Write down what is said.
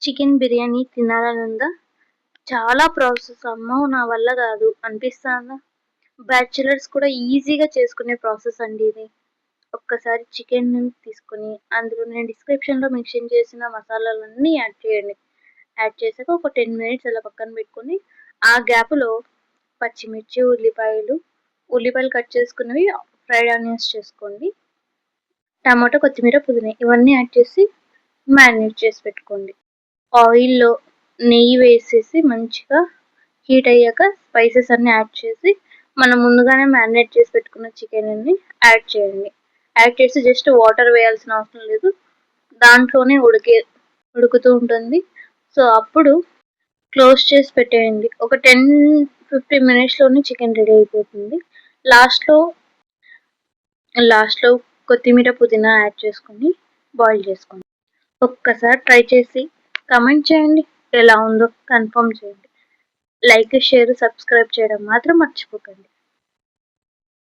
Chicken biryani తినాలని ఉందా? చాలా ప్రాసెస్ అమ్మో! నా వల్ల కాదు అనిపిస్తాందా? బ్యాచిలర్స్ కూడా ఈజీగా చేసుకునే ప్రాసెస్ అండి ఇది. ఒక్కసారి చికెన్ తీసుకొని అందులో నేను డిస్క్రిప్షన్‌లో మెన్షన్ చేసిన మసాలాలన్నీ యాడ్ చేయండి. యాడ్ చేసాక ఒక 10 మినిట్స్ అలా పక్కన పెట్టుకొని, ఆ గ్యాప్‌లో పచ్చిమిర్చి, ఉల్లిపాయలు కట్ చేసుకున్నవి, ఫ్రైడ్ ఆనియన్స్ చేసుకోండి. టమాటో, కొత్తిమీర, పుదీనా ఇవన్నీ యాడ్ చేసి మ్యారినేట్ చేసి పెట్టుకోండి. ఆయిల్‌లో నెయ్యి వేసేసి మంచిగా హీట్ అయ్యాక స్పైసెస్ అన్నీ యాడ్ చేసి మనం ముందుగానే మ్యారినేట్ చేసి పెట్టుకున్న చికెన్ని యాడ్ చేయండి. యాడ్ చేసి జస్ట్ వాటర్ వేయాల్సిన అవసరం లేదు. దాంట్లోనే ఉడుకుతూ ఉంటుంది. సో అప్పుడు క్లోజ్ చేసి పెట్టేయండి. ఒక 10-15 మినిట్స్‌లోనే చికెన్ రెడీ అయిపోతుంది. లాస్ట్‌లో లాస్ట్‌లో కొత్తిమీర, పుదీనా యాడ్ చేసుకొని బాయిల్ చేసుకోండి. ఒక్కసారి ట్రై చేసి కామెంట్ చేయండి. ఎలా ఉందో కన్ఫర్మ్ చేయండి. లైక్, షేర్, సబ్స్క్రైబ్ చేయడం మాత్రం మర్చిపోకండి.